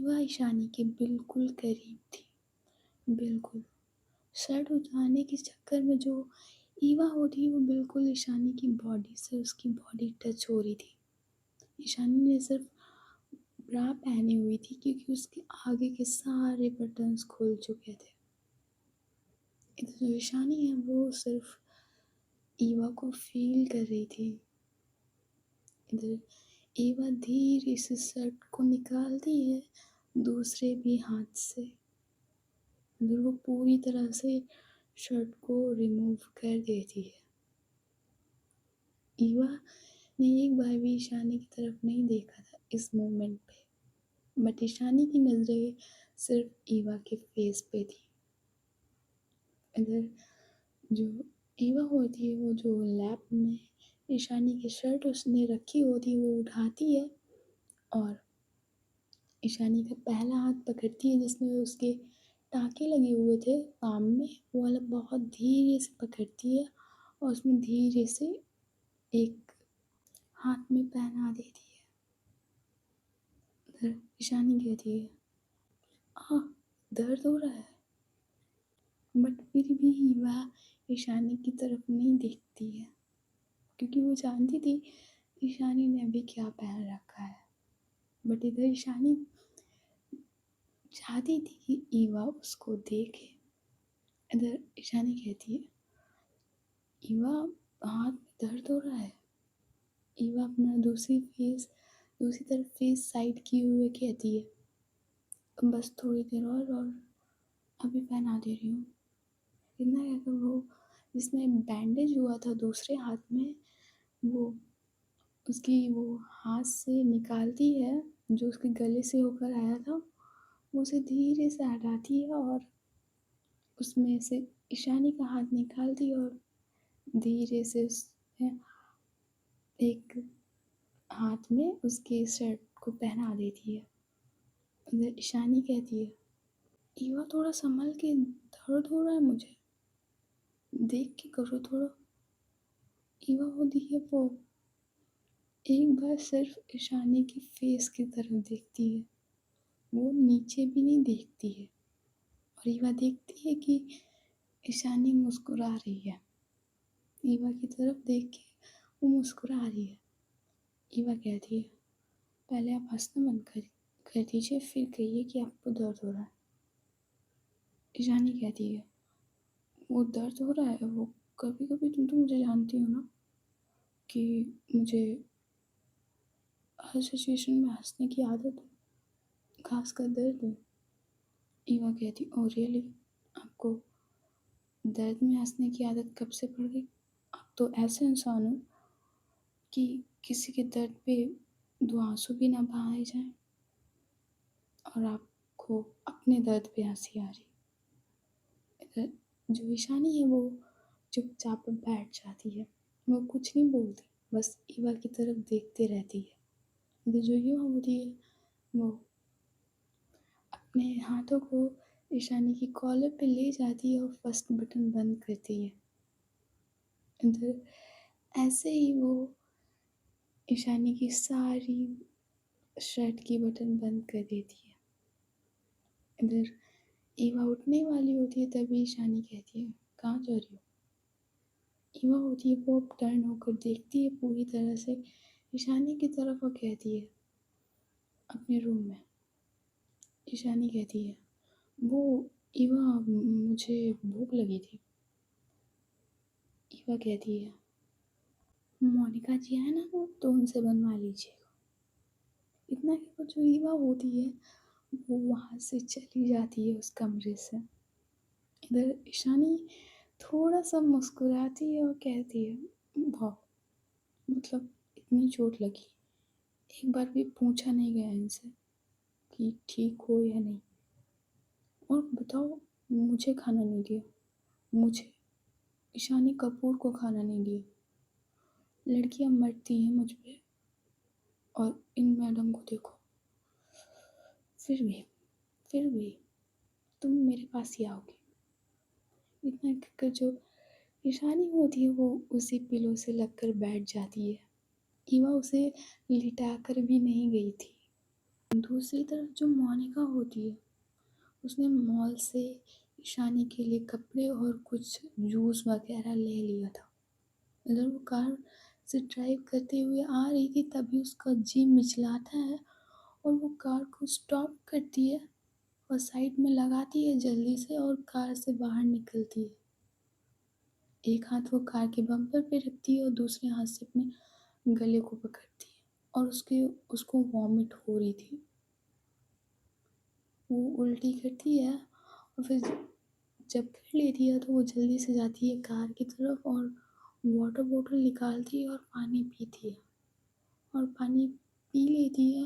ईवा ईशानी के बिल्कुल करीब थी, बिल्कुल। शर्ट उतारने के चक्कर में जो ईवा होती वो बिल्कुल ईशानी की बॉडी से उसकी बॉडी टच हो रही थी। ईशानी ने सिर्फ ब्रा पहनी हुई थी क्योंकि उसके आगे के सारे बटन्स खुल चुके थे। इधर जो ईशानी है वो सिर्फ ईवा को फील कर रही थी। इधर ईवा धीरे से शर्ट को निकालती है दूसरे भी हाथ से। इधर वो पूरी तरह से शर्ट को रिमूव कर देती है। ईवा ने एक बार भी ईशानी की तरफ नहीं देखा था इस मोमेंट पे, बट ईशानी की नज़रें सिर्फ ईवा के फेस पे थी। इधर जो ईवा होती है वो जो लैप में ईशानी की शर्ट उसने रखी होती है वो उठाती है और ईशानी का पहला हाथ पकड़ती है जिसमें उसके टाँके लगे हुए थे पाम में, वो वाला बहुत धीरे से पकड़ती है और उसमें धीरे से एक हाथ में पहना देती है। फिर ईशानी कहती है, आह, दर्द हो रहा है। बट फिर भी ईवा ईशानी की तरफ नहीं देखती है क्योंकि वो जानती थी ईशानी ने अभी क्या पहन रखा है। बट इधर ईशानी चाहती थी कि ईवा उसको देखे। इधर ईशानी कहती है, ईवा हाथ में दर्द हो रहा है। ईवा अपना दूसरी तरफ फेस साइड किए हुए कहती है, बस थोड़ी देर और अभी पहना दे रही हूँ। इतना कहकर वो जिसमें बैंडेज हुआ था दूसरे हाथ में वो उसकी वो हाथ से निकालती है, जो उसके गले से होकर आया था वो उसे धीरे से हटाती है और उसमें से ईशानी का हाथ निकालती है और धीरे से उसने एक हाथ में उसके शर्ट को पहना देती है। इधर ईशानी कहती है, ईवा थोड़ा संभल के, दर्द हो रहा है मुझे, देख के करो थोड़ा। ईवा होती है वो एक बार सिर्फ ईशानी की फेस की तरफ देखती है, वो नीचे भी नहीं देखती है और ईवा देखती है कि ईशानी मुस्कुरा रही है। ईवा की तरफ देख के वो मुस्कुरा रही है। ईवा कहती है, पहले आप हंसना बंद कर दीजिए फिर कहिए कि आपको दर्द हो रहा है। ईशानी कहती है, वो दर्द हो रहा है वो कभी कभी तुम तो मुझे जानती हो ना कि मुझे हर सिचुएशन में हंसने की आदत है, खासकर दर्द में। ईवा कहती, ओ रियली, आपको दर्द में हंसने की आदत कब से पड़ गई? आप तो ऐसे इंसान हो कि किसी के दर्द पे दो आंसू भी ना बहाए जाएं और आपको अपने दर्द पे हंसी आ रही। इधर जो ईशानी है वो चुपचाप बैठ जाती है, वो कुछ नहीं बोलती, बस ईवा की तरफ देखते रहती है। इधर जो युवा होती है वो अपने हाथों को ईशानी की कॉलर पे ले जाती है और फर्स्ट बटन बंद करती है। इधर ऐसे ही वो ईशानी की सारी शर्ट की बटन बंद कर देती है। इधर ईवा उठने वाली होती है तभी ईशानी कहती है, कहाँ जा रही हो? ईवा होती है वो टर्न होकर देखती है पूरी तरह से ईशानी की तरफ और कहती है, अपने रूम में। ईशानी कहती है, वो ईवा मुझे भूख लगी थी। ईवा कहती है, मोनिका जी है ना वो, तो उनसे बनवा लीजिएगा। इतना कहकर जो ईवा होती है वो वहाँ से चली जाती है उस कमरे से। इधर ईशानी थोड़ा सा मुस्कुराती है और कहती है, वाह, मतलब इतनी चोट लगी, एक बार भी पूछा नहीं गया इनसे कि ठीक हो या नहीं। और बताओ, मुझे खाना नहीं दिया, मुझे ईशानी कपूर को खाना नहीं दिया। लड़कियां मरती हैं मुझ पे और इन मैडम को देखो, फिर भी तुम मेरे पास ही आओगे। इतना कहकर जो ईशानी होती है वो उसी पिलो से लगकर बैठ जाती है। ईवा उसे लिटा कर भी नहीं गई थी, दूसरी तरफ जो मोनिका होती है, उसने मॉल से ईशानी के लिए कपड़े और कुछ जूस वगैरह ले लिया था। इधर वो कार से ड्राइव करते हुए आ रही थी, तभी उसका जी मिचलाता है और वो कार को स्टॉप करती है और साइड में लगाती है जल्दी से और कार से बाहर निकलती है। एक हाथ वो कार के बम्पर पे रखती है और दूसरे हाथ से अपने गले को पकड़ती है और उसको वॉमिट हो रही थी। वो उल्टी करती है और फिर जब कर लेती है तो वो जल्दी से जाती है कार की तरफ और वाटर बोतल निकालती है और पानी पीती है और पानी पी लेती है।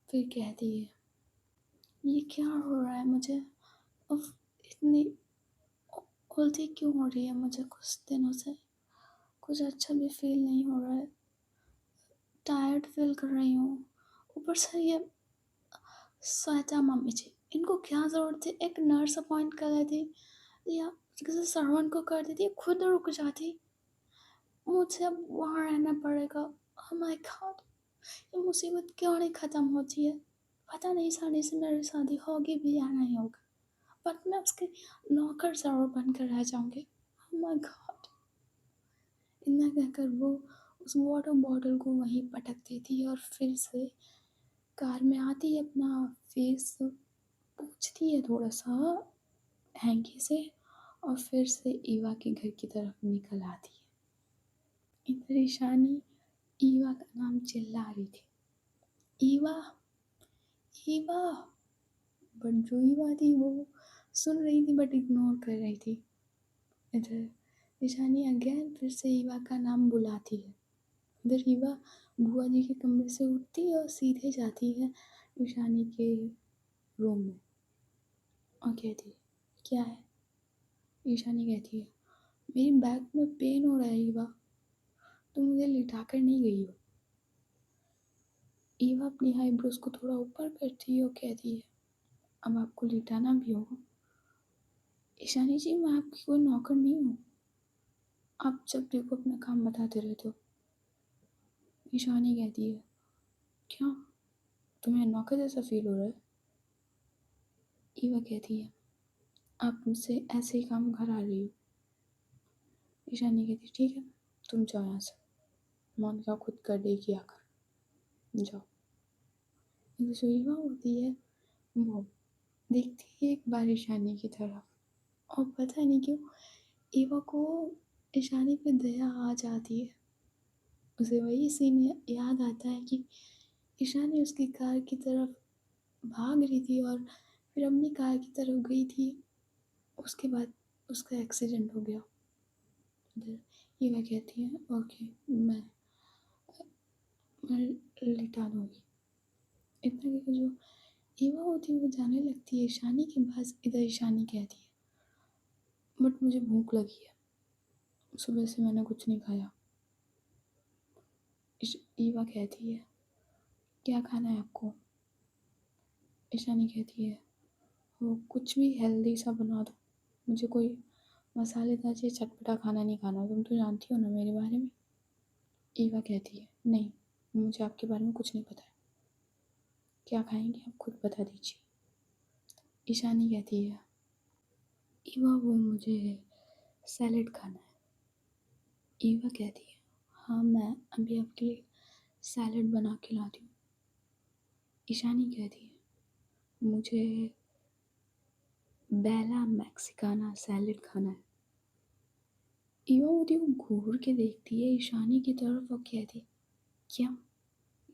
फिर कहती है, ये क्या हो रहा है मुझे, उफ, इतनी उल्टी क्यों हो रही है मुझे कुछ दिनों से, कुछ अच्छा भी फील नहीं हो रहा है, टायर्ड फील कर रही हूँ, ऊपर से ये श्वेता मम्मी जी, इनको क्या ज़रूरत थी, एक नर्स अपॉइंट कर लेती या किसी सर्वेंट को कर देती, खुद रुक जाती, मुझे अब वहाँ रहना पड़ेगा। ओह माय गॉड, ये मुसीबत क्यों नहीं ख़त्म होती है, पता नहीं सानी से मेरी शादी होगी भी या नहीं होगी, बट मैं उसके नौकर ज़रूर बनकर रह जाऊँगी। ओह माय गॉड, इतना कहकर वो उस वाटर बॉटल को वहीं पटक देती है और फिर से कार में आती है, अपना फेस पोंछती है थोड़ा सा हैंकी से और फिर से ईवा के घर की तरफ निकल आती है। इधर ईशानी ईवा का नाम चिल्ला रही थी, ईवा, ईवा, बट जो ईवा थी वो सुन रही थी बट इग्नोर कर रही थी। इधर ईशानी अगेन फिर से ईवा का नाम बुलाती है। इधर ईवा बुआ जी के कमरे से उठती है और सीधे जाती है ईशानी के रूम में और कहती है, क्या है। ईशानी कहती है, मेरी बैक में पेन हो रहा है ईवा, तुम मुझे लिटा कर नहीं गई हो। ईवा अपनी आईब्रोज को थोड़ा ऊपर करती है और कहती है, अब आपको लिटाना भी होगा। ईशानी जी, मैं आपकी कोई नौकर नहीं हूँ, आप जब देखो अपना काम बताते रहते हो। ईशानी कहती है, क्या तुम्हें नौकर जैसा फील हो रहा है। ईवा कहती है, आप मुझसे ऐसे ही काम करा रही हो। ईशानी कहती है, ठीक है तुम जाओ यहाँ से, मोनिका खुद कर देगी आकर, जाओ। जो ईवा होती है वो देखती है एक बार ईशानी की तरफ और पता नहीं क्यों ईवा को ईशानी पे दया आ जाती है। उसे वही सीन याद आता है कि ईशानी उसकी कार की तरफ भाग रही थी और फिर अपनी कार की तरफ गई थी, उसके बाद उसका एक्सीडेंट हो गया। ईवा कहती है, ओके मैं लिटा दूँगी। इतना कहकर जो ईवा होती है वो जाने लगती है ईशानी के पास। इधर ईशानी कहती है, बट मुझे भूख लगी है, सुबह से मैंने कुछ नहीं खाया। ईवा कहती है, क्या खाना है आपको। ईशानी कहती है, वो कुछ भी हेल्दी सा बना दो, मुझे कोई मसालेदार या चटपटा खाना नहीं खाना, तुम तो जानती हो ना मेरे बारे में। ईवा कहती है, नहीं मुझे आपके बारे में कुछ नहीं पता है, क्या खाएंगे आप खुद बता दीजिए। ईशानी कहती है, ईवा वो मुझे सैलेड खाना है। ईवा कहती है, हाँ मैं अभी आपके लिए सैलेड बना के लाती हूँ। ईशानी कहती है, मुझे बेला मैक्सिकाना सैलेड खाना है। ईवा होती वो घूर के देखती है ईशानी की तरफ और कहती है, क्या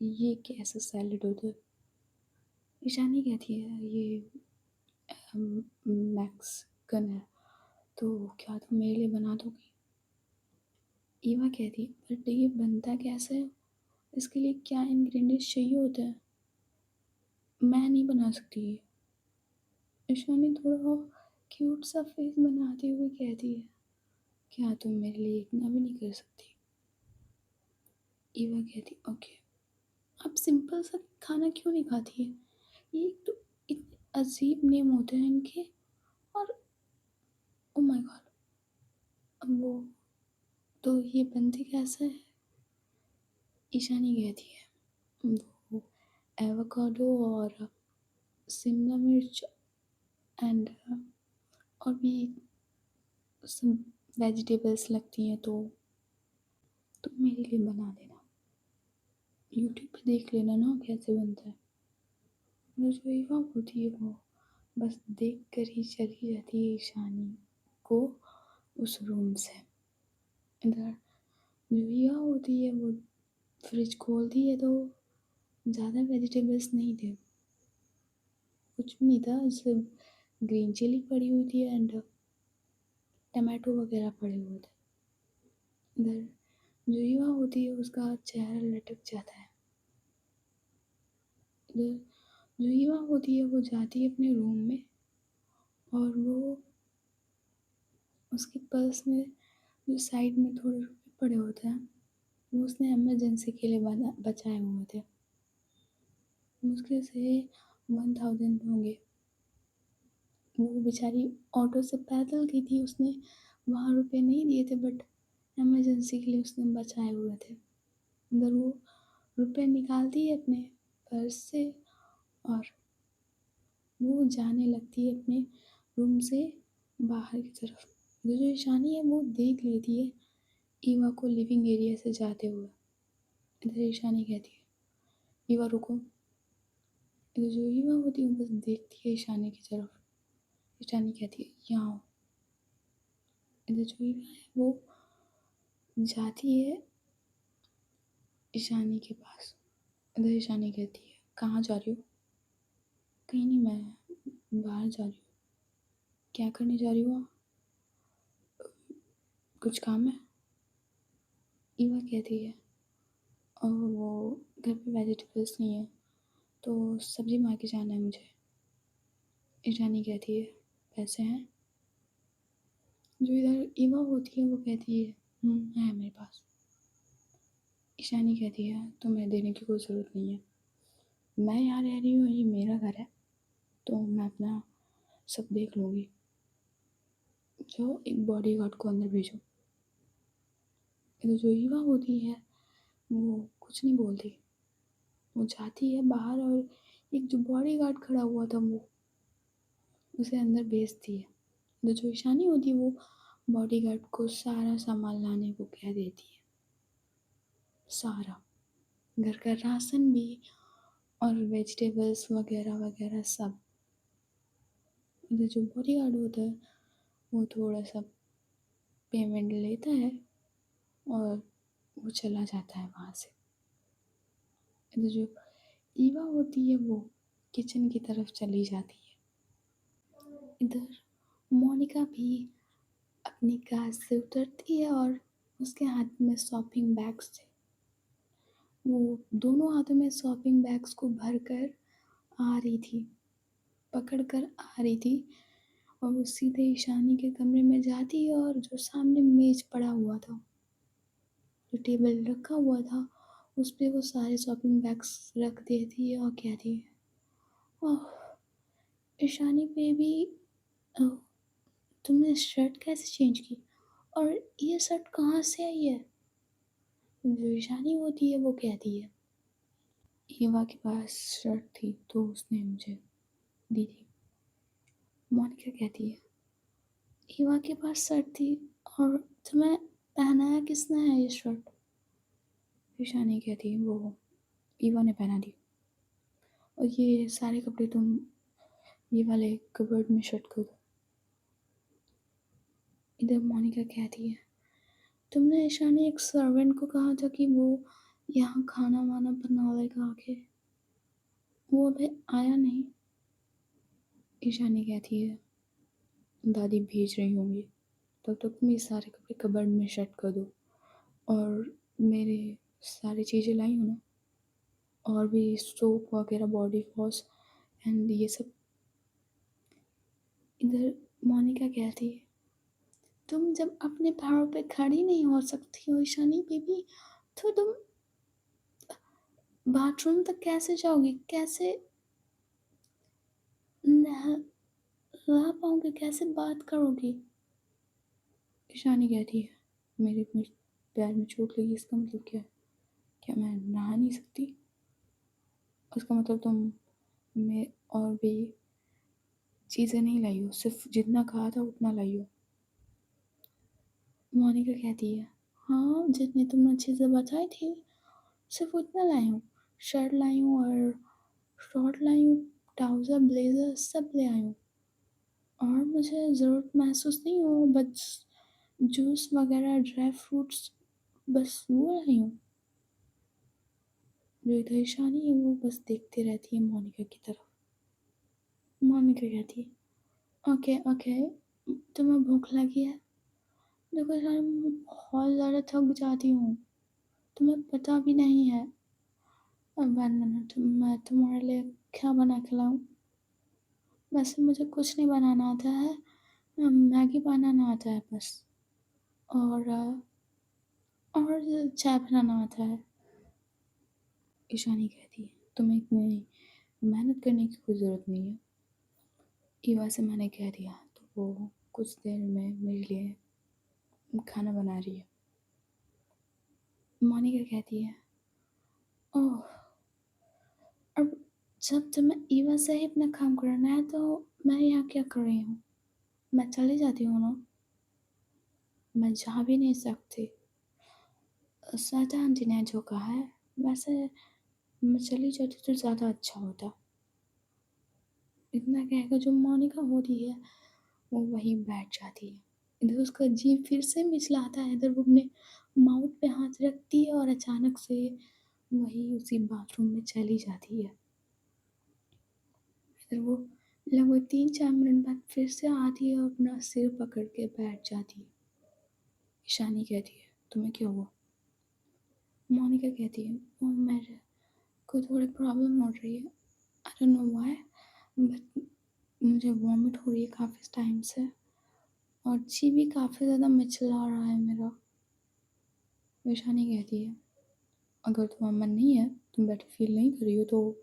ये कैसा सैलेड होता है। ईशानी कहती है, ये मैक्सिकन है, तो क्या तुम मेरे लिए बना दोगी। ईवा कहती है, बट ये बनता कैसे है, इसके लिए क्या इंग्रेडिएंट्स चाहिए होता है, मैं नहीं बना सकती ये। ईशानी थोड़ा क्यूट सा फेस बनाते हुए कहती है, क्या तुम मेरे लिए इतना भी नहीं कर सकती। ईवा कहती, ओके आप सिंपल सा खाना क्यों नहीं खाती है, ये एक तो इतने अजीब नेम होते हैं इनके, और ओ माय गॉड, अब वो तो ये बनते कैसे है। ईशानी कहती है, वो एवोकाडो और शिमला मिर्च एंड और भी सब वेजिटेबल्स लगती हैं, तो तुम मेरे लिए बना देना। यूट्यूब पे देख लेना ना कैसे बनता है। और जो ईवा होती है वो बस देख कर ही चली जाती है ईशानी को उस रूम से। इधर जो ईवा होती है वो फ्रिज खोलती है तो ज़्यादा वेजिटेबल्स नहीं थे, कुछ भी नहीं था, सिर्फ ग्रीन चिली पड़ी हुई थी एंड टमाटो वगैरह पड़े हुए थे। इधर जो ईवा होती है उसका चेहरा लटक जाता है। इधर जो ईवा होती है वो जाती है अपने रूम में और वो उसके पर्स में जो साइड में थोड़े रुपए पड़े होते हैं वो उसने इमरजेंसी के लिए बचाए हुए थे। मुश्किल से 1000 होंगे। वो बेचारी ऑटो से पैदल गई थी, उसने वहाँ रुपए नहीं दिए थे बट इमरजेंसी के लिए उसने बचाए हुए थे। अंदर वो रुपए निकालती है अपने पर्स से और वो जाने लगती है अपने रूम से बाहर की तरफ। जो ईशानी है वो देख लेती है ईवा को लिविंग एरिया से जाते हुए। इधर ईशानी कहती है ईवा रुको। इधर जो ईवा होती है वो बस देखती है ईशानी की तरफ। ईशानी कहती है यहाँ आओ। इधर जो ईवा है वो जाती है ईशानी के पास। इधर ईशानी कहती है कहाँ जा रही हो? कहीं नहीं, मैं बाहर जा रही हूँ। क्या करने जा रही हो? कुछ काम है? ईवा कहती है और वो घर पे वेजिटेबल्स नहीं है तो सब्जी मार्केट जाना है मुझे। ईशानी कहती है पैसे हैं? जो इधर ईवा होती है वो कहती है है मेरे पास। ईशानी कहती है तुम्हें देने की कोई ज़रूरत नहीं है, मैं यहाँ रह रही हूँ, ये मेरा घर है, तो मैं अपना सब देख लूँगी। जो एक बॉडीगार्ड को अंदर भेजो। इधर जो ईवा होती है वो कुछ नहीं बोलती, वो जाती है बाहर और एक जो बॉडीगार्ड खड़ा हुआ था वो उसे अंदर भेजती है। इधर जो ईशानी होती है वो बॉडीगार्ड को सारा सामान लाने को कह देती है, सारा घर का राशन भी और वेजिटेबल्स वगैरह वगैरह सब। इधर जो बॉडीगार्ड होता है वो थोड़ा सा पेमेंट लेता है और वो चला जाता है वहाँ से। इधर जो ईवा होती है वो किचन की तरफ चली जाती है। इधर मोनिका भी अपनी कार से उतरती है और उसके हाथ में शॉपिंग बैग्स थे। वो दोनों हाथों में शॉपिंग बैग्स को भर कर आ रही थी, पकड़ कर आ रही थी और वो सीधे ईशानी के कमरे में जाती है और जो सामने मेज पड़ा हुआ था, जो टेबल रखा हुआ था, उस पे वो सारे शॉपिंग बैग्स रख देती है और कहती है ओह ईशानी बेबी, तुमने शर्ट कैसे चेंज की और ये शर्ट कहाँ से आई है? जो ईशानी होती है वो कहती है ईवा के पास शर्ट थी तो उसने मुझे दी थी। मोनिका कहती है ईवा के पास शर्ट थी और तुम्हें पहनाया किसने है ये शर्ट? ईशानी कहती है वो ईवा ने पहना दी और ये सारे कपड़े तुम ये वाले कबर्ड में शर्ट कर दो। इधर मोनिका कहती है तुमने ईशानी एक सर्वेंट को कहा था कि वो यहाँ खाना वाना बना लेगा आके, वो अभी आया नहीं। ईशानी कहती है दादी भेज रही होंगी, तब तक तुम ये सारे कपड़े कबर्ड में शर्ट कर दो और मेरे सारी चीज़ें लाई हो ना, और भी सोप वगैरह बॉडी वॉश एंड ये सब। इधर मोनिका कहती है तुम जब अपने पैरों पे खड़ी नहीं हो सकती हो ईशानी बेबी, तो तुम बाथरूम तक कैसे जाओगी, कैसे नहा पाओगे, कैसे बात करोगी? ईशानी कहती है मेरे पैर में चोट लगी, इसका मतलब क्या है? क्या मैं नहा नहीं सकती? उसका मतलब तुम में और भी चीज़ें नहीं लाई हो, सिर्फ जितना कहा था उतना लाई हो। मोनिका कहती है, हाँ जितने तुमने चीज़ें बताई थी सिर्फ उतना लाई हूँ। शर्ट लाई हूँ और शॉर्ट लाई हूँ, ट्राउज़र ब्लेज़र सब ले आई हूँ। और मुझे ज़रूरत महसूस नहीं हो, बस जूस वगैरह ड्राई फ्रूट्स बस वो लाई हूँ। जो इधर ईशानी है वो बस देखती रहती है मोनिका की तरफ। मोनिका कहती है, ओके ओके, तुम्हें भूख लगी है? देखो यार मैं बहुत ज़्यादा थक जाती हूँ, तुम्हें पता भी नहीं है। अब 1 मिनट मैं तुम्हारे लिए क्या बना के लाऊं? वैसे मुझे कुछ नहीं बनाना आता है, मैगी बनाना आता है बस। और और चाय बनाना आता है। ईशानी कहती है, तुम्हें इतनी मेहनत करने की कोई ज़रूरत नहीं है। ईवा से मैंने कह दिया तो वो कुछ देर में मेरे लिए खाना बना रही है। मोनिका कहती है, ओह, अब जब तुम्हें ईवा से ही अपना काम करना है तो मैं यहाँ क्या कर रही हूँ? मैं चली जाती हूँ ना, मैं जा भी नहीं सकती। सरिता आंटी ने जो कहा है, वैसे मैं चली जाती तो ज़्यादा अच्छा होता। इतना कहकर जो मोनिका होती है वो वहीं बैठ जाती है। इधर उसका जीभ फिर से मिचलाता है, इधर वो अपने माउथ पे हाथ रखती है और अचानक से वही उसी बाथरूम में चली जाती है। फिर वो लगभग 3-4 मिनट बाद फिर से आती है और अपना सिर पकड़ के बैठ जाती है। ईशानी कहती है, तुम्हें क्या हुआ? मोनिका कहती है, ओ मेरे को थोड़ी प्रॉब्लम हो रही है, I don't know why, but मुझे वॉमिट हो रही है काफ़ी टाइम से और जी भी काफ़ी ज़्यादा मिचला रहा है मेरा। ईशानी कहती है, अगर तुम्हारा मन नहीं है, तुम बेटर फील नहीं कर रही हो तो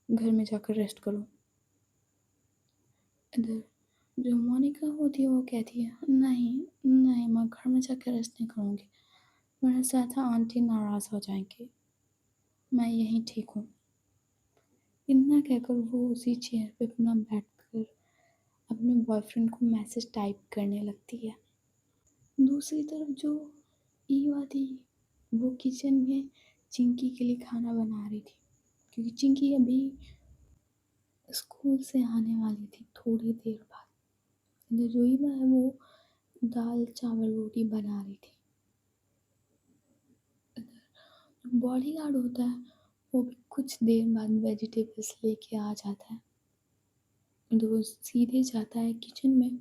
घर में जाकर रेस्ट करो। इधर जो मोनिका होती है वो कहती है, नहीं नहीं, मैं घर में जाकर रेस्ट नहीं करूँगी, मेरे साथ आंटी नाराज़ हो जाएंगी, मैं यहीं ठीक हूँ। इतना कहकर वो उसी चेयर पे अपना बैठकर अपने बॉयफ्रेंड को मैसेज टाइप करने लगती है। दूसरी तरफ जो ईवा थी वो किचन में चिंकी के लिए खाना बना रही थी, क्योंकि चिंकी अभी स्कूल से आने वाली थी थोड़ी देर बाद। इधर जो ईवा है वो दाल चावल रोटी बना रही थी। बॉडी गार्ड होता है वो भी कुछ देर बाद वेजिटेबल्स लेके आ जाता है, तो वो सीधे जाता है किचन में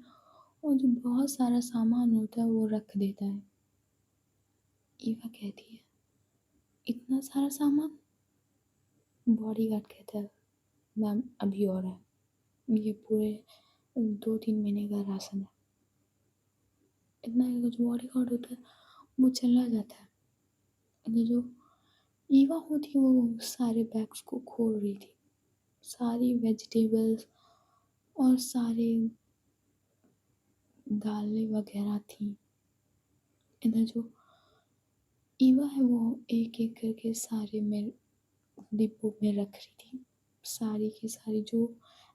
और जो बहुत सारा सामान होता है वो रख देता है। ईवा कहती है, इतना सारा सामान? बॉडीगार्ड कहता है, मैम अभी और है, ये पूरे 2-3 महीने का राशन है। इतना जो बॉडीगार्ड होता है वो चला जाता है। इधर जो ईवा होती है वो सारे बैग्स को खोल रही थी, सारी वेजिटेबल्स और सारे दालें वगैरह थी। इधर जो ईवा है वो एक एक करके सारे में डिब्बों में रख रही थी, सारी की सारी जो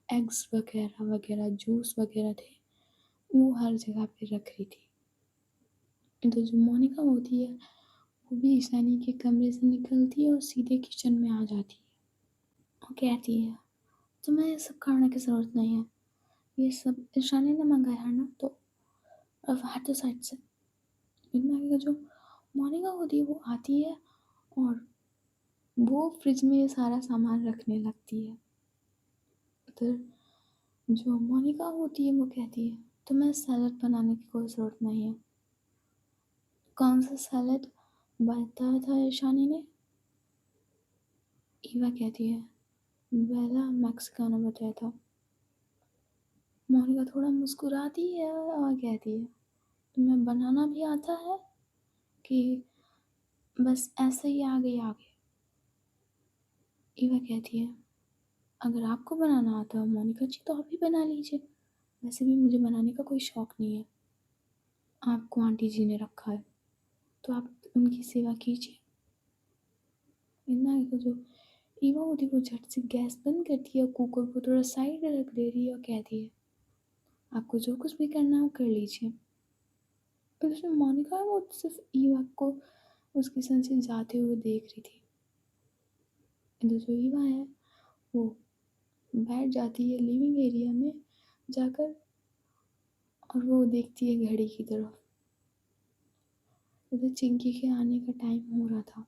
एग्स वगैरह वगैरह जूस वगैरह थे वो हर जगह पे रख रही थी। तो जो मोनिका होती है वो भी ईशानी के कमरे से निकलती है और सीधे किचन में आ जाती है। वो कहती है, तुम्हें ये सब करने की ज़रूरत नहीं है, ये सब ईशानी ने मंगाया है ना, तो अब हटो साइड से। इतना कि जो मोनिका होती है वो आती है और वो फ्रिज में सारा सामान रखने लगती है। तो जो मोनिका होती है वो कहती है, तुम्हें सैलड बनाने की कोई ज़रूरत नहीं है। कौन सा सैलड बताया था ईशानी ने? ईवा कहती है, बेला मैक्सिकानो बताया था। मोनिका थोड़ा मुस्कुराती है और कहती है, तुम्हें बनाना भी आता है कि बस ऐसे ही आगे? ईवा कहती है, अगर आपको बनाना आता है मोनिका जी तो आप ही बना लीजिए, वैसे भी मुझे बनाने का कोई शौक नहीं है। आपको आंटी जी ने रखा है तो आप उनकी सेवा कीजिए। इतना जो ईवा होती वो झट से गैस बंद करती है, कुकर को थोड़ा साइड में रख दे रही है और कहती है, आपको जो कुछ भी करना है वो कर लीजिए। और उसमें मोनिका वो सिर्फ ईवा को उसके संग से जाते हुए देख रही थी। इधर जो ईवा है वो बैठ जाती है लिविंग एरिया में जाकर और वो देखती है घड़ी की तरफ। उधर चिंकी के आने का टाइम हो रहा था।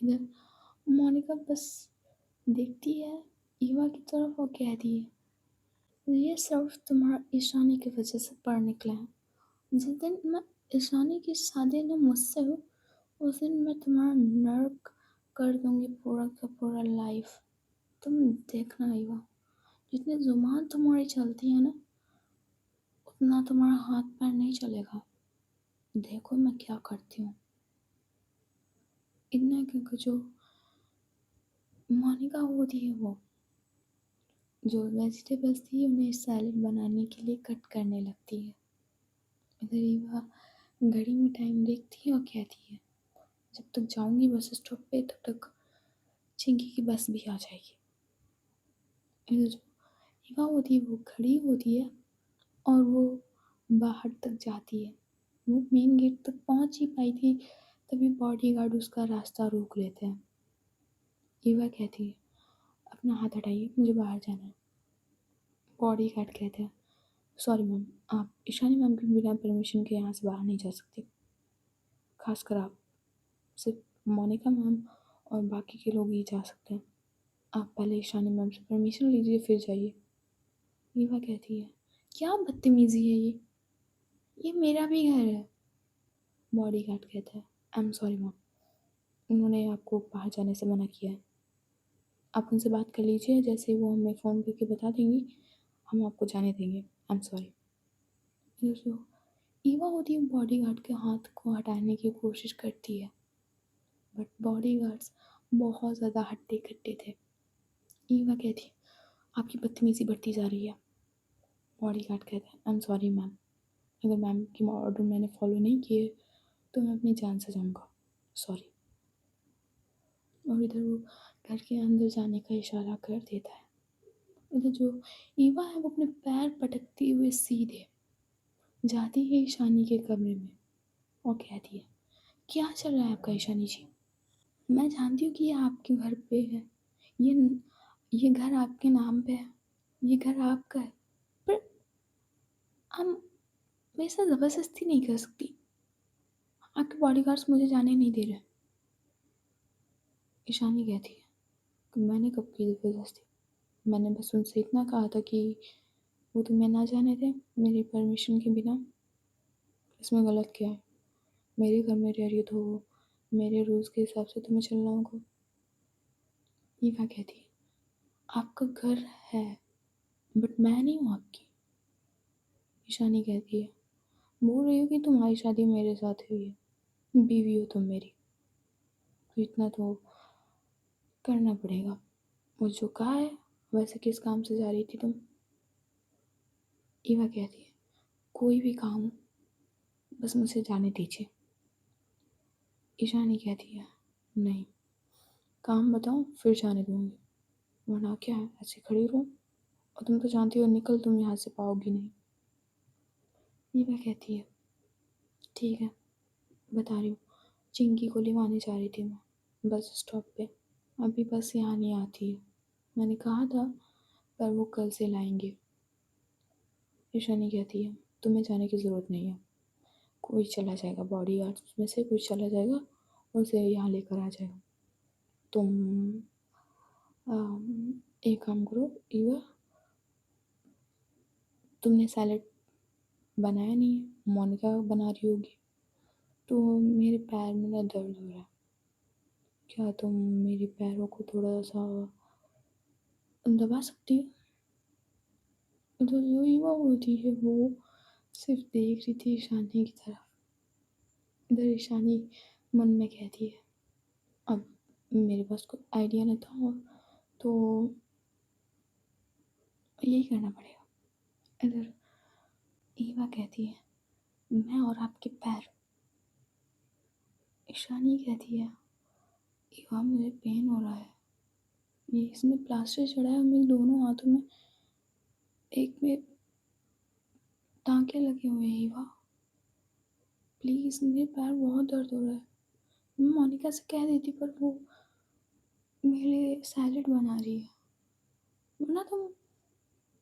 इधर मोनिका बस देखती है ईवा की तरफ और कहती है, ये सिर्फ तुम्हारा ईशानी की वजह से पढ़ निकला है। जिस दिन मैं ईशानी की शादी न मुझसे हो उस दिन मैं तुम्हारा नर्क कर दूंगी पूरा का पूरा लाइफ। तुम देखना ईवा, जितनी जुबान तुम्हारी चलती है ना उतना तुम्हारा हाथ पैर नहीं चलेगा। देखो मैं क्या करती हूँ। इतना क्योंकि जो मोनिका होती है वो जो वेजिटेबल्स थी उन्हें सैलेड बनाने के लिए कट करने लगती है। इधर ईवा घड़ी में टाइम देखती है और कहती है, जब तक जाऊंगी बस स्टॉप पे तब तक चिंकी की बस भी आ जाएगी। इधर जो ईवा होती है वो खड़ी होती है और वो बाहर तक जाती है। वो मेन गेट तक पहुंच ही पाई थी तभी बॉडीगार्ड उसका रास्ता रोक लेते हैं। ईवा कहती है, अपना हाथ हटाइए, मुझे बाहर जाना है। बॉडीगार्ड कहते हैं, सॉरी मैम, आप ईशानी मैम के बिना परमिशन के यहाँ से बाहर नहीं जा सकती। खासकर आप, सिर्फ मोनिका मैम और बाकी के लोग ही जा सकते हैं। आप पहले ईशानी मैम से परमिशन लीजिए फिर जाइए। ईवा कहती है, क्या बदतमीजी है ये मेरा भी घर है। बॉडीगार्ड कहता है, आई एम सॉरी मैम, उन्होंने आपको बाहर जाने से मना किया है। आप उनसे बात कर लीजिए, जैसे वो हमें फ़ोन करके बता देंगी हम आपको जाने देंगे। I am sorry. जो ईवा होती है बॉडीगार्ड के हाथ को हटाने की कोशिश करती है बट बॉडीगार्ड्स बहुत ज़्यादा हट्टे कट्टे थे। ईवा कहती है, आपकी बदतमीजी बढ़ती जा रही है। बॉडीगार्ड कहते हैं, आई एम सॉरी मैम, अगर मैम की ऑर्डर मैंने फॉलो नहीं किए तो मैं अपनी जान से जाऊँगा, सॉरी। और इधर वो घर के अंदर जाने का इशारा कर देता है। इधर जो ईवा है वो अपने पैर पटकती हुए सीधे जाती है ईशानी के कमरे में और कहती है, क्या चल रहा है आपका ईशानी जी? मैं जानती हूँ कि ये आपके घर पे है, ये ये घर आपके नाम पे है, ये घर आपका है, पर हम मेरे साथ ज़बरदस्ती नहीं कर सकती। आपके बॉडीगार्ड्स मुझे जाने नहीं दे रहे। ईशानी कहती है कि मैंने कब की ज़बरदस्ती, मैंने बस उनसे इतना कहा था कि वो तुम्हें ना जाने दें मेरी परमिशन के बिना। इसमें गलत क्या है? मेरे घर में रह रही हो तो मेरे रूल्स के हिसाब से तुम्हें चलना होगा। ईवा कहती है, आपका घर है बट मैं नहीं हूँ आपकी। ईशानी कहती है, बोल रही हो कि तुम्हारी शादी मेरे साथ हुई है, बीवी हो तुम मेरी, तो इतना तो करना पड़ेगा। वो जो कहा है वैसे किस काम से जा रही थी तुम? ईवा कहती है, कोई भी काम हो बस मुझे जाने दीजिए। ईशानी कहती है, नहीं, काम बताओ फिर जाने दूंगी, वरना क्या है ऐसे खड़ी रहूं? और तुम तो जानती हो निकल तुम यहाँ से पाओगी नहीं। ईवा कहती है, ठीक है, बता रही हूँ, चिंकी को लिवाने जा रही थी मैं बस स्टॉप पे, अभी बस यहाँ नहीं आती है, मैंने कहा था पर वो कल से लाएंगे। ईशानी कहती है, तुम्हें जाने की ज़रूरत नहीं है, कोई चला जाएगा, बॉडी गार्ड में से कोई चला जाएगा और उसे यहाँ लेकर आ जाएगा। तुम एक काम करो ईवा, तुमने सैलेड बनाया नहीं है, मोनिका बना रही होगी, तो मेरे पैर में ना दर्द हो रहा है, क्या तुम मेरे पैरों को थोड़ा सा दबा सकती हो? तो जो युवा होती है वो सिर्फ देख रही थी ईशानी की तरफ। इधर ईशानी मन में कहती है, अब मेरे पास कोई आइडिया नहीं था तो यही करना पड़ेगा। इधर ईवा कहती है, मैं और आपके पैर। ईशानी कहती है, ईवा मुझे पेन हो रहा है। ये इसने प्लास्टर चढ़ाया मेरे दोनों हाथों में। एक में टाँके लगे हुए हैं। ईवा प्लीज़, मेरे पैर बहुत दर्द हो रहा है। मैं मोनिका से कह देती पर वो मेरे लिए सैलेड बना रही है। वरना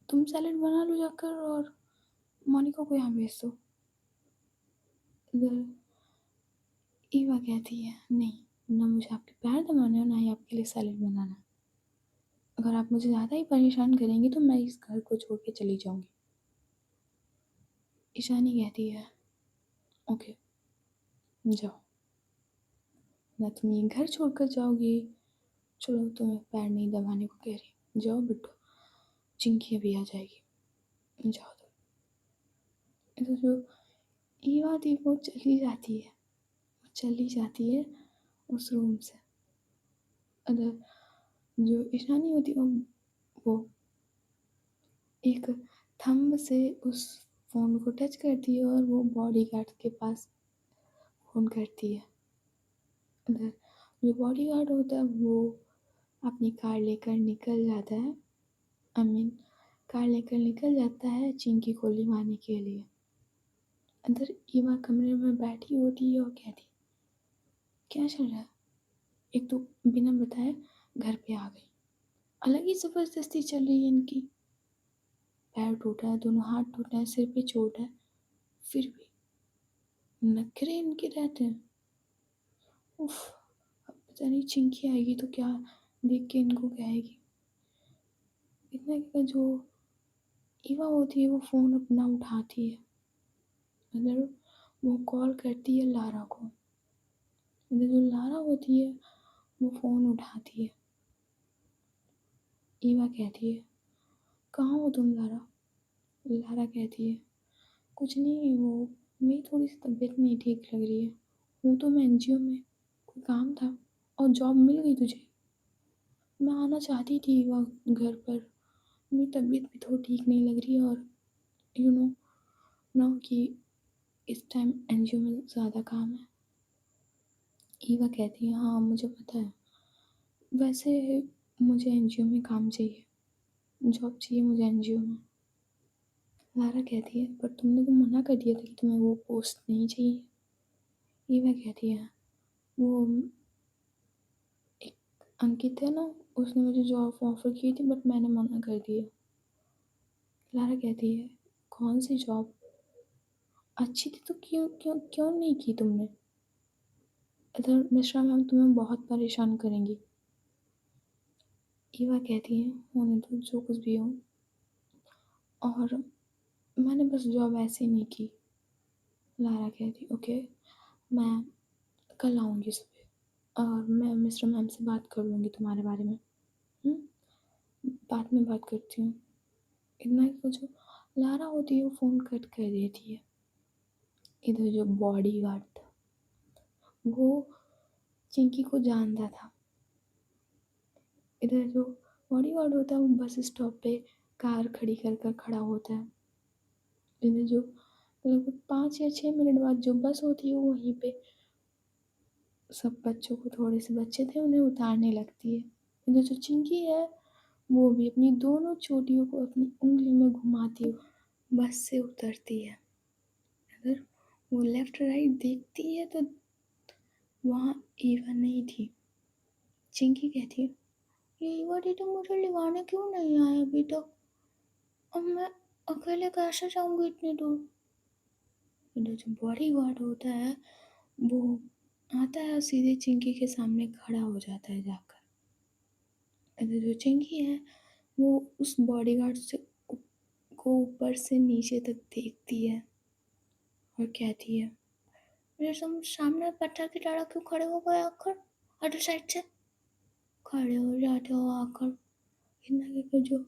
तुम सैलेड बना लो जाकर और मोनिका को यहाँ भेज दो। इधर ईवा कहती है नहीं, ना मुझे आपके पैर दबाने और ना ही आपके लिए सैलेड बनाना। अगर आप मुझे ज़्यादा ही परेशान करेंगी तो मैं इस घर को छोड़ के चली जाऊंगी। ईशानी कहती है ओके जाओ। ना तुम ये घर छोड़कर जाओगी। चलो तुम्हें पैर नहीं दबाने को कह रही, जाओ बिट्टू, चिंकी अभी आ जाएगी, जाओ तुम। तो जो ईवा थी वो चली जाती है उस रूम से। अगर जो ईशानी होती है वो एक थंब से उस फ़ोन को टच करती है और वो बॉडीगार्ड के पास फ़ोन करती है। अगर जो बॉडीगार्ड होता है वो अपनी कार लेकर निकल जाता है। कार लेकर निकल जाता है चिंकी को लिवाने के लिए। अंदर ईवा कमरे में बैठी होती है और कहती क्या चल रहा है। एक तो बिना बताए घर पे आ गई, अलग ही ज़बरदस्ती चल रही है इनकी। पैर टूटा है, दोनों हाथ टूटे हैं, सिर पे चोट है, फिर भी नखरे इनके रहते हैं। उफ, अब पता नहीं चिंकी आएगी तो क्या देख के इनको कहेगी। इतना कि जो ईवा होती है वो फ़ोन अपना उठाती है। अंदर वो कॉल करती है लारा को। अंदर जो लारा होती है वो फ़ोन उठाती है। ईवा कहती है कहाँ हो तुम लारा। लारा कहती है कुछ नहीं, वो मेरी थोड़ी सी तबीयत नहीं ठीक लग रही है। हूँ तो मैं एनजीओ में, कोई काम था और जॉब मिल गई तुझे। मैं आना चाहती थी वहाँ घर पर, मेरी तबीयत भी थोड़ी ठीक नहीं लग रही है और यू नो ना कि इस टाइम एनजीओ में ज़्यादा काम है। ईवा कहती है हाँ मुझे पता है, वैसे मुझे एनजीओ में काम चाहिए, जॉब चाहिए मुझे एनजीओ में। लारा कहती है पर तुमने तो मना कर दिया था कि तुम्हें वो पोस्ट नहीं चाहिए। ईवा कहती है वो एक अंकित है ना, उसने मुझे जॉब ऑफर की थी बट मैंने मना कर दिया। लारा कहती है कौन सी जॉब, अच्छी थी तो क्यों क्यों क्यों नहीं की तुमने। इधर मिश्रा मैम तुम्हें बहुत परेशान करेंगी। ईवा कहती है होने दो जो कुछ भी हो, और मैंने बस जॉब ऐसे नहीं की। लारा कहती ओके, मैं कल आऊँगी सुबह और मैं मिस्टर मैम से बात कर लूँगी तुम्हारे बारे में। बाद में बात करती हूँ। इतना ही कुछ लारा होती है वो फ़ोन कट कर देती है। इधर जो बॉडी गार्ड था वो चिंकी को जानता था। इधर जो बॉडी गार्ड होता है वो बस स्टॉप पे कार खड़ी कर कर खड़ा होता है। इधर जो लगभग 5 या 6 मिनट बाद जो बस होती है वो वहीं पे सब बच्चों को, थोड़े से बच्चे थे उन्हें उतारने लगती है। इधर जो चिंकी है वो भी अपनी दोनों चोटियों को अपनी उंगली में घुमाती हुई बस से उतरती है। अगर वो लेफ्ट राइट देखती है तो वहाँ ईवा नहीं थी। चिंकी कहती है ये ईवा दीदी मुझे लिवाने क्यों नहीं आए अभी तक, अब मैं अकेले कैसे जाऊंगी इतनी दूर। इधर जो बॉडी गार्ड होता है वो आता है और सीधे चिंकी के सामने खड़ा हो जाता है जाकर। इधर जो चिंकी है वो उस बॉडीगार्ड से को ऊपर से नीचे तक देखती है और कहती है मेरे सामने पत्थर की तरह क्यों खड़े हो गए आकर, अदर साइड से खड़े हो जाते हो आकर। इतना कहकर जो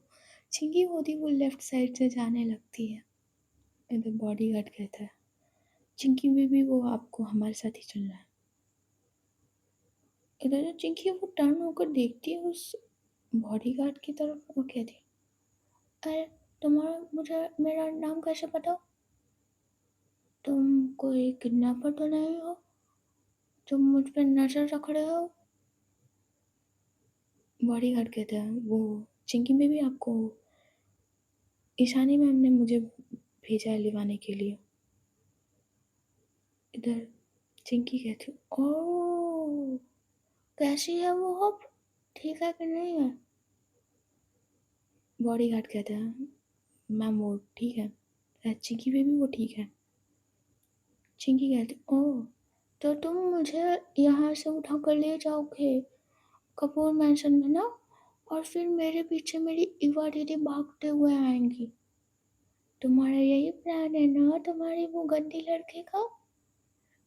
चिंकी होती है वो लेफ्ट साइड से जाने लगती है। इधर बॉडीगार्ड कहता है चिंकी बेबी वो आपको हमारे साथ ही चलना है। इधर जो चिंकी है वो टर्न होकर देखती है उस बॉडीगार्ड की तरफ और कहती है अरे तुम्हारा मुझे मेरा नाम कैसे पता, तुम कोई किडनैपर तो नहीं हो, तुम मुझ पर नजर रख रहे हो। बॉडीगार्ड कहता है वो चिंकी बेबी आपको ईशानी मैम ने मुझे भेजा है लिवाने के लिए। इधर चिंकी कहती ओ कैसी है वो अब, ठीक है कि नहीं है? बॉडीगार्ड कहता है मैम वो ठीक है, चिंकी बेबी वो ठीक है। चिंकी कहती ओह तो तुम मुझे यहाँ से उठा कर ले जाओगे कपूर मैंशन में ना, और फिर मेरे पीछे मेरी इवा दीदी भागते हुए आएंगी। तुम्हारा यही प्लान है ना तुम्हारी वो गंदी लड़के का,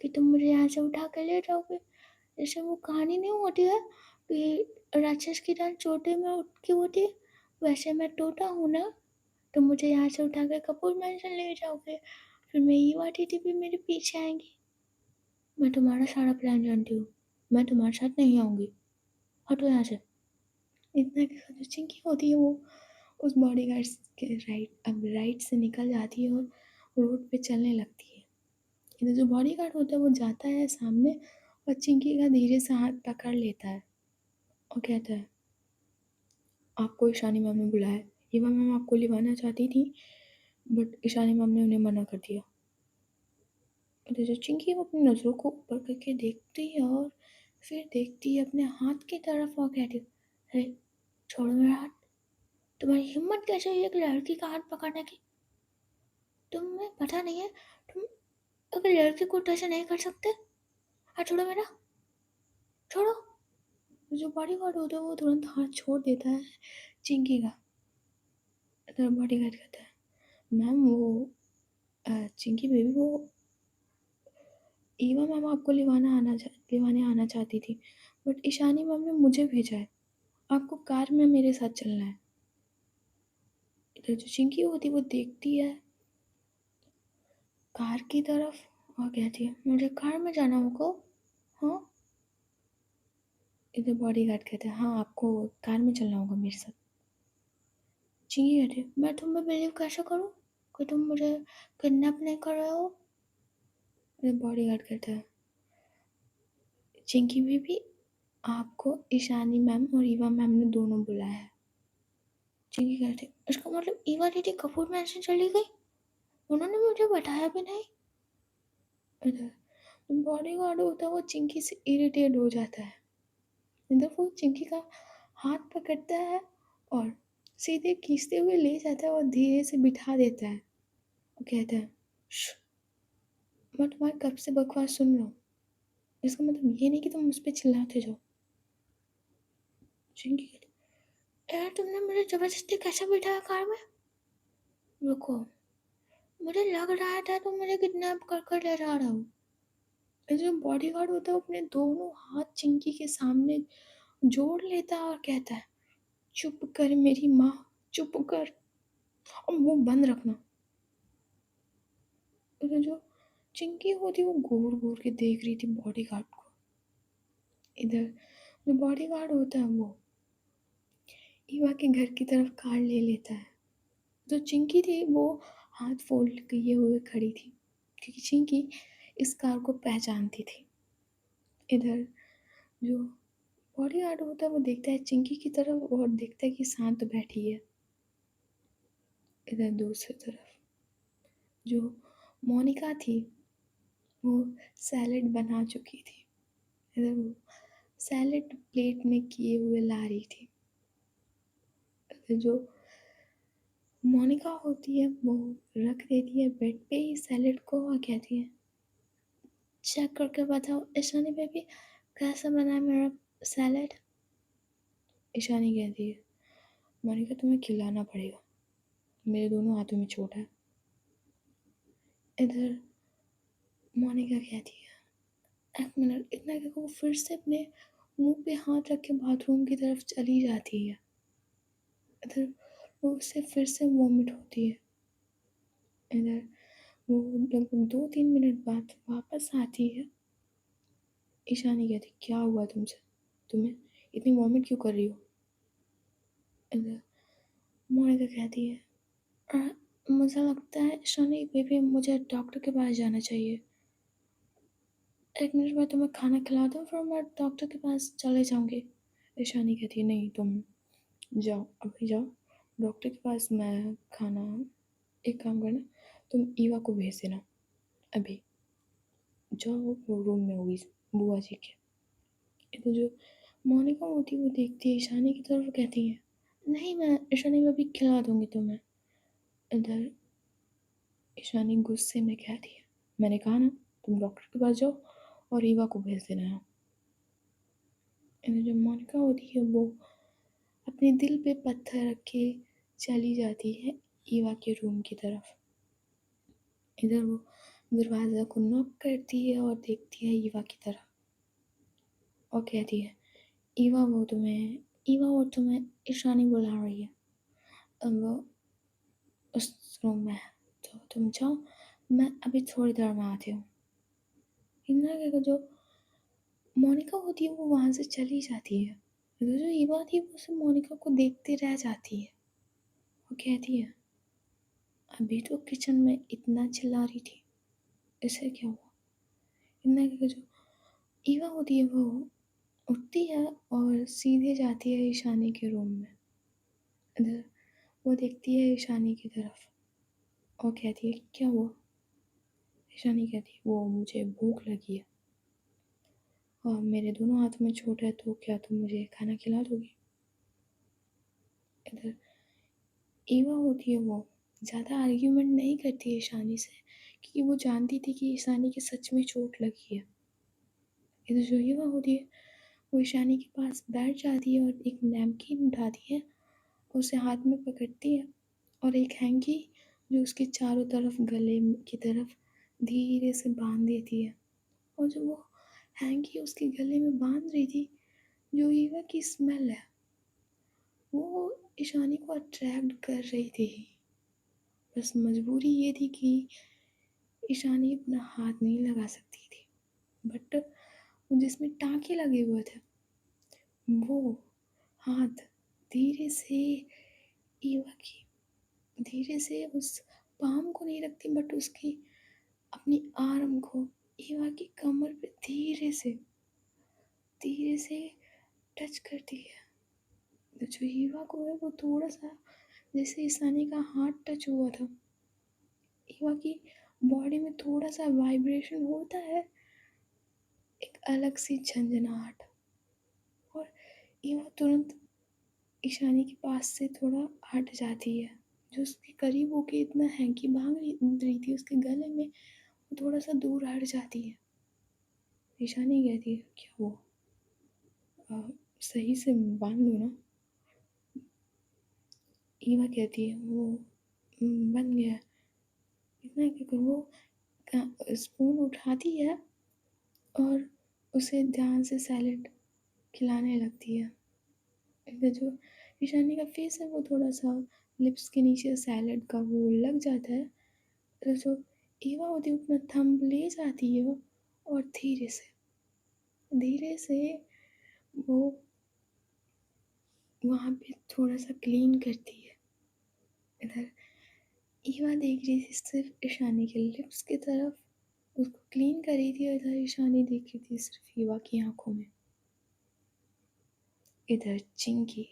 कि तुम मुझे यहाँ से उठा कर ले जाओगे? जैसे वो कहानी नहीं होती है कि राक्षस की दाल चोटे में उठ के होती है, वैसे मैं टोटा हूँ ना। तुम मुझे यहाँ से उठा कर कपूर मैंशन ले जाओगे, फिर मेरी इवा दीदी भी मेरे पीछे आएंगी। मैं तुम्हारा सारा प्लान जानती हूँ, मैं तुम्हारे साथ नहीं आऊँगी, हटो यहाँ से। इतना की खर्चिंग की होती है वो उस बॉडीगार्ड के राइट से निकल जाती है और रोड पे चलने लगती है। इधर जो बॉडीगार्ड होता है वो जाता है सामने और चिंकी का धीरे से हाथ पकड़ लेता है और कहता है आपको ईशानी मैम ने बुलाया है। ईवा मैम आपको लिवाना चाहती थी बट ईशानी मैम ने उन्हें मना कर दिया। इधर जो चिंकी वो अपनी नज़रों को ऊपर करके देखती है और फिर देखती है अपने हाथ की तरफ और कहती है छोड़ो मेरा हाथ, तुम्हारी हिम्मत कैसे हुई एक लड़की का हाथ पकड़ने की? तुम्हें पता नहीं है तुम अगर लड़की को तो ऐसे नहीं कर सकते? हाथ छोड़ो मेरा, छोड़ो। जो बॉडीगार्ड होता है वो तुरंत हाथ छोड़ देता है चिंकी का। तो बॉडीगार्ड कहता है मैम वो चिंकी बेबी वो ईवा मैम आपको लिवाने आना चाहती थी बट ईशानी मैम ने मुझे भेजा है, आपको कार में मेरे साथ चलना है। इधर जो चिंकी होती है वो देखती है कार की तरफ और कहती है मुझे कार में जाना होगा। हाँ, इधर बॉडीगार्ड कहते हैं हाँ आपको कार में चलना होगा मेरे साथ। चिंकी कहती है मैं तुम्हें बिलीव कैसे करूँ कि तुम मुझे किडनैप नहीं कर रहे हो? इधर बॉडीगार्ड कहता है चिंकी बेबी आपको ईशानी मैम और ईवा मैम ने दोनों बुलाया है। चिंकी कहती है इसका मतलब ईवा दीदी कपूर मैंशन चली गई, उन्होंने मुझे बताया भी नहीं। इधर बॉडीगार्ड होता है वो चिंकी से इरिटेट हो जाता है। इधर वो चिंकी का हाथ पकड़ता है और सीधे खींचते हुए ले जाता है और धीरे से बिठा देता है और कहता है "श्श, मैं तुम्हारी कब से बकवास सुन रहा हूँ, इसका मतलब ये नहीं कि तुम मुझ पर चिल्लाते जाओ। चिंकी कहती यार तुमने मुझे जबरदस्ती कैसे बिठाया कार में? रुको, मुझे लग रहा था तुम मुझे किडनैप कर कर ले जा रहा हो। जो बॉडीगार्ड होता है वो अपने दोनों हाथ चिंकी के सामने जोड़ लेता है और कहता है चुप कर मेरी माँ, चुप कर और मुंह बंद रखना। तो जो चिंकी होती वो घूर घूर के देख रही थी बॉडीगार्ड को। इधर जो बॉडीगार्ड होता है वो ईवा के घर की तरफ कार ले लेता है। जो चिंकी थी वो हाथ फोल्ड किए हुए खड़ी थी क्योंकि चिंकी इस कार को पहचानती थी। इधर जो बॉडीगार्ड होता है वो देखता है चिंकी की तरफ और देखता है कि शांत बैठी है। इधर दूसरी तरफ जो मोनिका थी वो सैलेड बना चुकी थी। इधर वो सैलेड प्लेट में किए हुए ला रही थी। इधर जो मोनिका होती है वो रख देती है बेड पे ही सैलेड को और कहती है चेक करके बताओ ईशानी बेबी कैसा बना है मेरा सैलेड? ईशानी कहती है मोनिका तुम्हें खिलाना पड़ेगा, मेरे दोनों हाथों में चोट है। इधर मोनिका कहती है एक मिनट, इतना कि वो फिर से अपने मुंह पे हाथ रख के बाथरूम की तरफ चली जाती है। इधर वो उससे फिर से वॉमिट होती है। इधर वो लगभग 2-3 मिनट बाद वापस आती है। ईशानी कहती क्या हुआ तुमसे, तुम्हें इतनी वॉमिट क्यों कर रही हो? इधर मोनिका कहती है मुझे लगता है ईशानी बेबी मुझे डॉक्टर के पास जाना चाहिए। एक मिनट में तुम्हें खाना खिला दूँ फिर मैं डॉक्टर के पास चले जाऊँगी। ईशानी कहती है नहीं तुम जाओ, अभी जाओ डॉक्टर के पास, मैं खाना, एक काम करना, तुम ईवा को भेज देना अभी, जाओ वो रूम में होगी बुआ जी के। ये तो जो मोनिका होती है वो देखती है ईशानी की तरफ, कहती है नहीं मैं ईशानी को अभी खिला दूंगी तुम्हें। इधर ईशानी गुस्से में कहती है मैंने कहा ना तुम डॉक्टर के पास जाओ और ईवा को भेज देना है। इधर जो मोनिका होती है वो अपने दिल पे पत्थर रख के चली जाती है ईवा के रूम की तरफ। इधर वो दरवाज़ा को नॉक करती है और देखती है ईवा की तरफ और कहती है ईवा और तुम्हें ईशानी बुला रही है, अब वो उस रूम में है, तो तुम जाओ, मैं अभी थोड़ी देर में आती हूँ। इंदिरा का जो मोनिका होती है वो वहाँ से चली जाती है। तो जो ईवा थी वो सिर्फ मोनिका को देखते रह जाती है। वो कहती है अभी तो किचन में इतना चिल्ला रही थी, इसे क्या हुआ। इंदिरा का जो ईवा होती है वो उठती है और सीधे जाती है ईशानी के रूम में। इधर वो देखती है ईशानी की तरफ और कहती है क्या हुआ। ईशानी कहती है वो मुझे भूख लगी है और मेरे दोनों हाथों में चोट है, तो क्या तुम मुझे खाना खिला दोगी। इधर ईवा होती है वो ज़्यादा आर्ग्यूमेंट नहीं करती है ईशानी से, क्योंकि वो जानती थी कि ईशानी के सच में चोट लगी है। इधर जो ईवा होती है वो ईशानी के पास बैठ जाती है और एक नैपकिन उठाती है, उसे हाथ में पकड़ती है और एक हैंकी जो उसके चारों तरफ गले की तरफ धीरे से बांध देती है। और जो वो हैंकी उसके गले में बांध रही थी, जो ईवा की स्मेल है वो ईशानी को अट्रैक्ट कर रही थी। बस मजबूरी ये थी कि ईशानी अपना हाथ नहीं लगा सकती थी, बट जिसमें टाँके लगे हुए थे वो हाथ धीरे से ईवा की धीरे से उस पाम को नहीं रखती, बट उसकी अपनी आर्म को ईवा की कमर पे धीरे से टच करती है। तो जो ईवा को है वो थोड़ा सा जैसे ईशानी का हाथ टच हुआ था, ईवा की बॉडी में थोड़ा सा वाइब्रेशन होता है, एक अलग सी झंझनाहट। और ईवा तुरंत ईशानी के पास से थोड़ा हट जाती है, जो उसके करीब होके इतना हैंकी भाग रही थी उसके गले में, वो थोड़ा सा दूर हट जाती है। ईशानी कहती है क्या हुआ, सही से बांध लो ना। ईवा कहती है वो बन गया है। इतना कहकर वो स्पून उठाती है और उसे ध्यान से सैलेड खिलाने लगती है। इधर जो ईशानी का फेस है वो थोड़ा सा लिप्स के नीचे सैलेड का वो लग जाता है। तो जो ईवा होती है अपना थंब ले जाती है और धीरे से वो वहाँ पे थोड़ा सा क्लीन करती है। इधर ईवा देख रही थी सिर्फ ईशानी के लिप्स की तरफ, उसको क्लीन कर रही थी, और इधर ईशानी देख रही थी सिर्फ ईवा की आंखों में। इधर चिंकी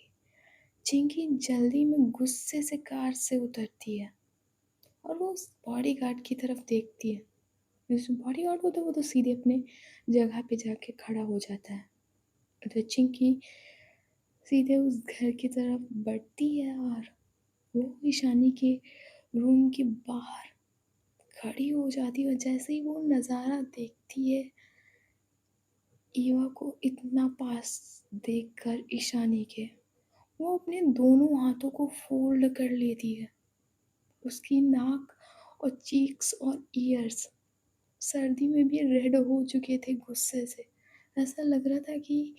चिंकी जल्दी में गुस्से से कार से उतरती है और वो उस बॉडी गार्ड की तरफ देखती है। जो बॉडी गार्ड होता है वो तो सीधे अपने जगह पे जाके खड़ा हो जाता है। इधर चिंकी सीधे उस घर की तरफ बढ़ती है और वो ईशानी के रूम के बाहर खड़ी हो जाती है, और जैसे ही वो नज़ारा देखती है ईवा को इतना पास देखकर ईशानी के, वो अपने दोनों हाथों को फोल्ड कर लेती है। उसकी नाक और चीक्स और ईयर्स सर्दी में भी रेड हो चुके थे गुस्से से। ऐसा लग रहा था कि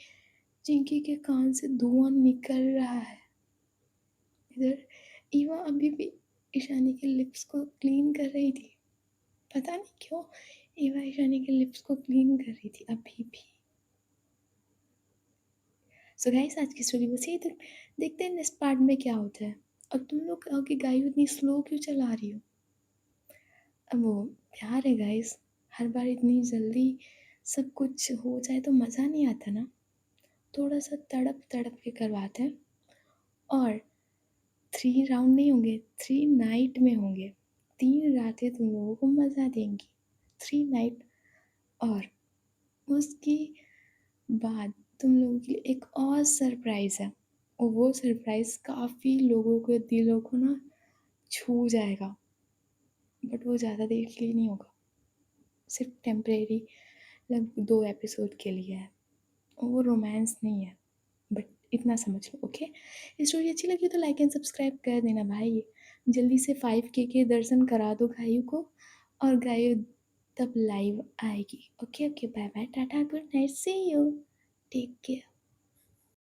चिंकी के कान से धुआं निकल रहा है। इधर ईवा अभी भी ईशानी के लिप्स को क्लीन कर रही थी। पता नहीं क्यों ईवा ईशानी के लिप्स को क्लीन कर रही थी अभी भी। सो गाइस आज की स्टोरी बस यही तक। देखते हैं नेक्स्ट पार्ट में क्या होता है। और तुम लोग कहोगे गाड़ी इतनी स्लो क्यों चला रही हो। अब वो प्यार है गाइस, हर बार इतनी जल्दी सब कुछ हो जाए तो मज़ा नहीं आता ना। थोड़ा सा तड़प तड़प के करवाते हैं। और 3 राउंड नहीं होंगे, 3 नाइट में होंगे। 3 रातें तुम लोगों को मज़ा देंगी, 3 नाइट। और उसके बाद तुम लोगों के लिए एक और सरप्राइज़ है, और वो सरप्राइज़ काफ़ी लोगों के दिलों को ना छू जाएगा। बट वो ज़्यादा देर के लिए नहीं होगा, सिर्फ टेम्परेरी, लगभग 2 एपिसोड के लिए है। और वो रोमांस नहीं है, बट इतना समझ लो, ओके। स्टोरी अच्छी लगी तो लाइक एंड सब्सक्राइब कर देना भाई। जल्दी से 5K के दर्शन करा दो गायु को, और गायु तब लाइव आएगी। Okay okay, bye bye, tata, good night, see you, take care.